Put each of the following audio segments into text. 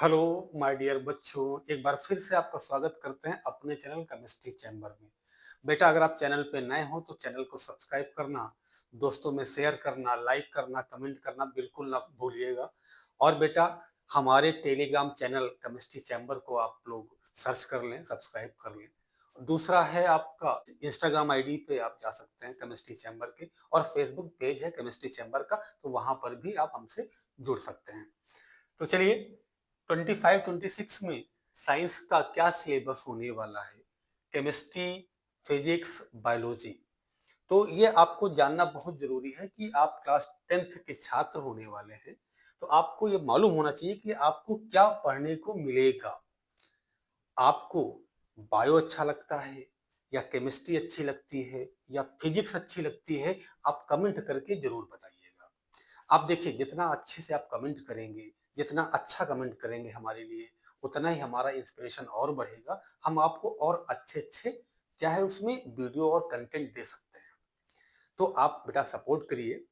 Hello my dear बच्चों, एक बार फिर से आपका स्वागत करते हैं अपने चैनल केमिस्ट्री चैम्बर में। बेटा, अगर आप चैनल पे नए हो तो चैनल को सब्सक्राइब करना, दोस्तों में शेयर करना, लाइक करना, कमेंट करना बिल्कुल ना भूलिएगा। और बेटा, हमारे टेलीग्राम चैनल केमिस्ट्री चैम्बर को आप लोग सर्च कर लें, सब्सक्राइब कर लें। दूसरा है आपका इंस्टाग्राम आईडी पे आप जा सकते हैं केमिस्ट्री चैम्बर के, और फेसबुक पेज है केमिस्ट्री चैम्बर का, तो वहां पर भी आप हमसे जुड़ सकते हैं। तो चलिए, 25-26 में साइंस का क्या सिलेबस होने वाला है, केमिस्ट्री, फिजिक्स, बायोलॉजी। तो ये आपको जानना बहुत जरूरी है कि आप क्लास 10th के छात्र होने वाले हैं। तो आपको ये मालूम होना चाहिए कि आपको क्या पढ़ने को मिलेगा। आपको बायो अच्छा लगता है, या केमिस्ट्री अच्छी लगती है, या फिजिक्स अच्छी लगती है? आप कमेंट करके जरूर बताइएगा। आप देखिए, जितना अच्छे से आप कमेंट करेंगे, जितना अच्छा कमेंट करेंगे हमारे लिए, उतना ही हमारा इंस्पिरेशन और बढ़ेगा। हम आपको और अच्छे अच्छे क्या है उसमें वीडियो और कंटेंट दे सकते हैं। तो आप बेटा सपोर्ट करिए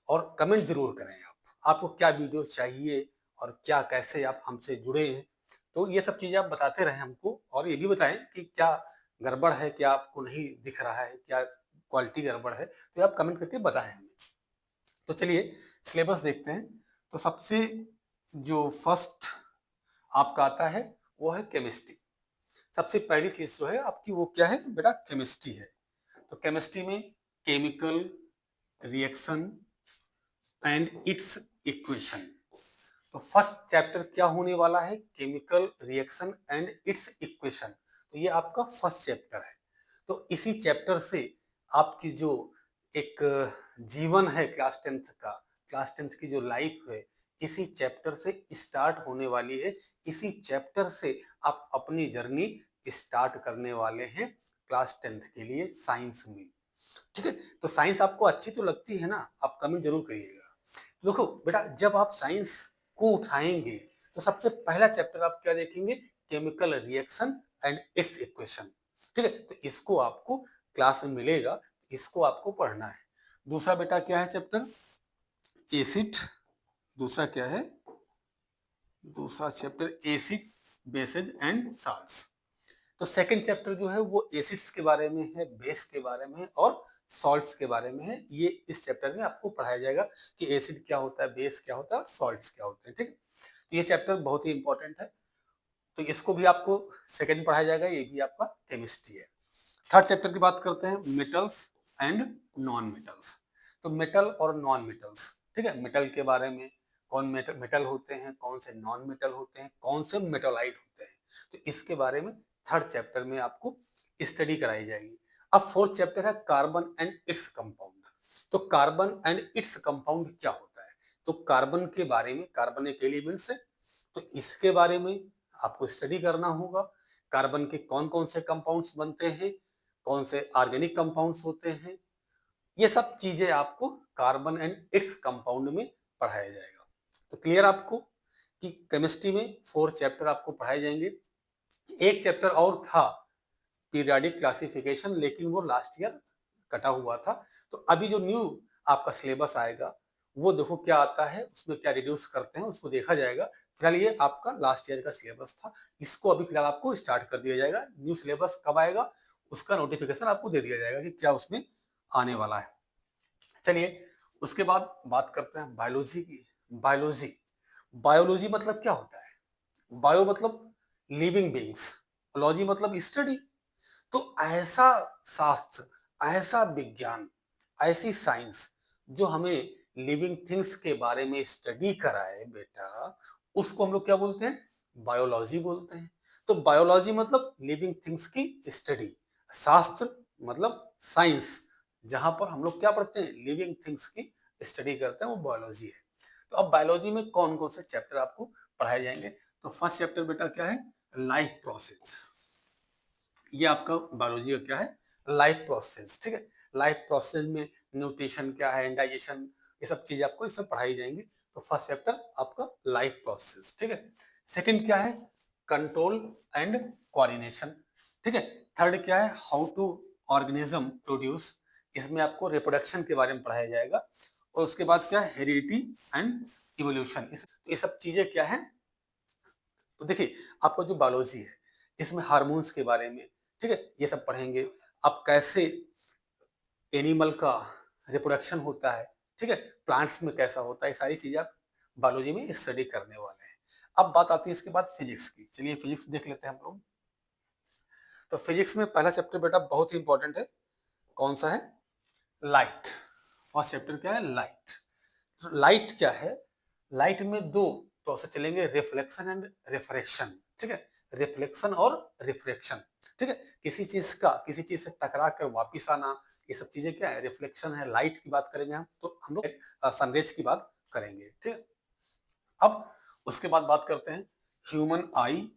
और कमेंट जरूर करें। आपको क्या वीडियो चाहिए और क्या कैसे आप हमसे जुड़े हैं, तो ये सब चीजें आप बताते रहें हमको, और ये भी बताएं कि क्या गड़बड़ है, क्या आपको नहीं दिख रहा है, क्या क्वालिटी गड़बड़ है, तो आप कमेंट करके बताएं हमें। तो चलिए सिलेबस देखते हैं। तो सबसे जो फर्स्ट आपका आता है वो है केमिस्ट्री। सबसे पहली चीज जो है आपकी वो क्या है बेटा? केमिस्ट्री है। तो केमिस्ट्री में chemical reaction and it's equation. तो फर्स्ट चैप्टर क्या होने वाला है? Chemical reaction and it's equation. तो ये आपका फर्स्ट चैप्टर है। तो इसी चैप्टर से आपकी जो एक जीवन है क्लास टेंथ की जो लाइफ है, इसी चैप्टर से स्टार्ट होने वाली है। इसी चैप्टर से आप अपनी जर्नी स्टार्ट करने वाले हैं क्लास टेंथ के लिए साइंस में। ठीक है, तो साइंस आपको अच्छी तो लगती है ना? आप कमेंट जरूर करिएगा। देखो बेटा, जब आप साइंस को उठाएंगे तो सबसे पहला चैप्टर आप क्या देखेंगे? Chemical reaction and it's equation. ठीक है, तो इसको आपको क्लास में मिलेगा, इसको आपको पढ़ना है। दूसरा बेटा क्या है चैप्टर? एसिड। दूसरा क्या है? दूसरा chapter acid, basis and salts. तो सेकंड चैप्टर जो है वो एसिड्स के बारे में है, बेस के बारे में है, और सॉल्ट्स के बारे में है। ये इस चैप्टर में आपको पढ़ाया जाएगा कि एसिड क्या होता है, बेस क्या होता है, और सॉल्ट्स क्या होते हैं। ठीक है, तो ये चैप्टर बहुत ही इंपॉर्टेंट है। तो इसको भी आपको सेकंड पढ़ाया जाएगा, ये भी आपका केमिस्ट्री है। थर्ड चैप्टर की बात करते हैं, मेटल्स एंड नॉन मेटल्स। तो मेटल और नॉन मेटल्स, ठीक है, मेटल के बारे में, कौन मेटल मेटल होते हैं, कौन से नॉन मेटल होते हैं, कौन से मेटोलाइट होते हैं, तो इसके बारे में थर्ड चैप्टर में आपको स्टडी कराई जाएगी। अब फोर्थ चैप्टर है कार्बन एंड इट्स कंपाउंड। तो कार्बन एंड इट्स कंपाउंड क्या होता है? तो कार्बन के बारे में, कार्बन एक एलिमेंट्स है, तो इसके बारे में आपको स्टडी करना होगा। कार्बन के कौन कौन से कंपाउंड्स बनते हैं, कौन से ऑर्गेनिक कंपाउंड्स होते हैं, ये सब चीजें आपको कार्बन एंड इट्स कंपाउंड में पढ़ाया जाएगा। तो क्लियर आपको कि केमिस्ट्री में 4 चैप्टर आपको पढ़ाए जाएंगे। एक चैप्टर और था, पीरियोडिक क्लासिफिकेशन, लेकिन वो लास्ट ईयर कटा हुआ था। तो अभी जो न्यू आपका सिलेबस आएगा वो देखो क्या आता है, उसमें क्या रिड्यूस करते हैं उसको देखा जाएगा। फिलहाल ये आपका लास्ट ईयर का सिलेबस था, इसको अभी फिलहाल आपको स्टार्ट कर दिया जाएगा। न्यू सिलेबस कब आएगा उसका नोटिफिकेशन आपको दे दिया जाएगा कि क्या उसमें आने वाला है। चलिए, उसके बाद बात करते हैं बायोलॉजी की। बायोलॉजी, बायोलॉजी मतलब क्या होता है? बायो मतलब लिविंग बींग्स, लॉजी मतलब स्टडी। तो ऐसा शास्त्र, ऐसा विज्ञान, ऐसी साइंस जो हमें लिविंग थिंग्स के बारे में स्टडी कराए बेटा, उसको हम लोग क्या बोलते हैं? बायोलॉजी बोलते हैं। तो बायोलॉजी मतलब लिविंग थिंग्स की स्टडी, शास्त्र मतलब साइंस, जहां पर हम लोग क्या पढ़ते हैं? लिविंग थिंग्स की स्टडी करते हैं, वो बायोलॉजी है। तो अब बायोलॉजी में कौन कौन से चैप्टर आपको पढ़ाए जाएंगे? तो फर्स्ट चैप्टर बेटा क्या है? Life process. ये आपका बायोलॉजी का क्या है? Life process. ठीक है, लाइफ प्रोसेस में न्यूट्रिशन क्या है, डाइजेशन, ये सब चीजें आपको इसमें पढ़ाई जाएंगी। तो फर्स्ट चैप्टर आपका लाइफ प्रोसेस। ठीक है, सेकंड क्या है? Control and coordination. ठीक है, थर्ड क्या है? हाउ टू ऑर्गेनिज्म प्रोड्यूस, इसमें आपको रिप्रोडक्शन के बारे में पढ़ाया जाएगा। और उसके बाद क्या है? Heredity and evolution. ये सब चीजें क्या है? तो देखिए, आपका जो बायोलॉजी है, इसमें हार्मोन्स के बारे में, ठीक है, ये सब पढ़ेंगे। आप कैसे एनिमल का रिप्रोडक्शन होता है, ठीक है, प्लांट्स में कैसा होता है, ये सारी चीजें आप बायोलॉजी में स्टडी करने वाले हैं। अब बात आती है इसके बाद फिजिक्स की। चलिए फिजिक्स देख लेते हैं हम लोग। तो फिजिक्स में पहला चैप्टर बेटा बहुत ही इंपॉर्टेंट है। कौन सा है? लाइट। फर्स्ट चैप्टर क्या है? लाइट। लाइट क्या है? लाइट में दो प्रोसेस चलेंगे, रिफ्लेक्शन एंड रिफ्रैक्शन, ठीक है, रिफ्लेक्शन और रिफ्रैक्शन, ठीक है, किसी चीज से टकरा कर वापिस आना, ये सब चीजें क्या है? रिफ्लेक्शन है। लाइट की बात करेंगे हम, तो हम लोग सनरेज की बात करेंगे, ठीक है। अब उसके बाद बात करते हैं human I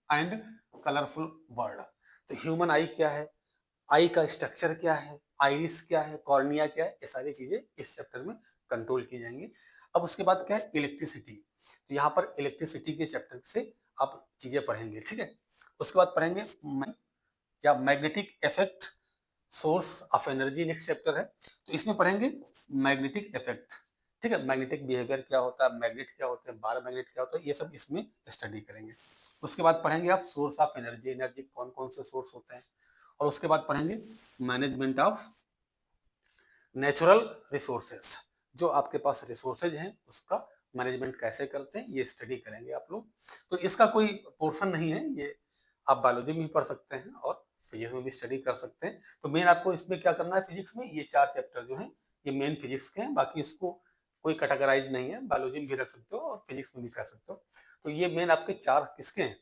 and colourful word. तो ह्यूमन आई क्या है, आई का स्ट्रक्चर क्या है, आइरिस क्या है, कॉर्निया क्या है, ये सारी चीजें इस चैप्टर में कंट्रोल की जाएंगी। अब उसके बाद क्या है? इलेक्ट्रिसिटी। तो यहाँ पर इलेक्ट्रिसिटी के चैप्टर से आप चीजें पढ़ेंगे, ठीक है। उसके बाद पढ़ेंगे क्या? Magnetic effect, source of energy, next chapter है। तो इसमें पढ़ेंगे मैग्नेटिक इफेक्ट, ठीक है, मैग्नेटिक बिहेवियर क्या होता है, मैग्नेट क्या होते हैं, बार मैग्नेट क्या होता है, ये सब इसमें स्टडी करेंगे। उसके बाद पढ़ेंगे आप सोर्स ऑफ एनर्जी, एनर्जी कौन कौन से सोर्स होते हैं। और उसके बाद पढ़ेंगे मैनेजमेंट ऑफ नेचुरल रिसोर्सेज, जो आपके पास रिसोर्सेज हैं उसका मैनेजमेंट कैसे करते हैं, ये स्टडी करेंगे आप लोग। तो इसका कोई पोर्शन नहीं है, ये आप बायोलॉजी में भी पढ़ सकते हैं और फिजिक्स में भी स्टडी कर सकते हैं। तो मेन आपको इसमें क्या करना है, फिजिक्स में ये 4 चैप्टर जो हैं ये मेन फिजिक्स के हैं। बाकी इसको कोई कैटेगराइज नहीं है, बायोलॉजी में भी रख सकते हो और फिजिक्स में भी कर सकते हो। तो ये मेन आपके 4 किसके हैं?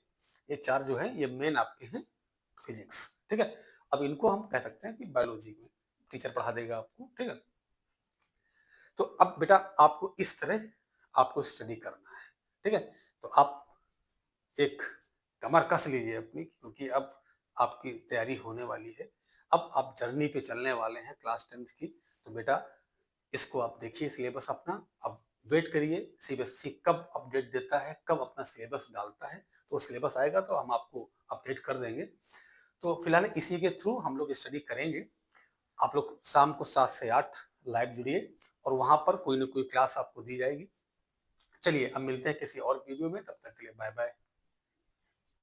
ये 4 जो है ये मेन आपके हैं फिजिक्स, ठीक है। अब इनको हम कह सकते हैं कि बायोलॉजी में टीचर पढ़ा देगा आपको, ठीक है। तो अब बेटा आपको इस तरह आपको स्टडी करना है, ठीक है। तो आप एक कमर कस लीजिए अपनी, क्योंकि अब आपकी तैयारी होने वाली है। अब आप जर्नी पे चलने वाले हैं क्लास 10th की। तो बेटा इसको आप देखिए सिलेबस अपना। अब वेट करिए सीबीएसई कब अपडेट देता है, कब अपना सिलेबस डालता है। तो सिलेबस आएगा तो हम आपको अपडेट कर देंगे। तो फिलहाल इसी के थ्रू हम लोग स्टडी करेंगे। आप लोग शाम को 7 से 8 लाइव जुड़िए और वहां पर कोई ना कोई क्लास आपको दी जाएगी। चलिए अब मिलते हैं किसी और वीडियो में, तब तक के लिए बाय बाय।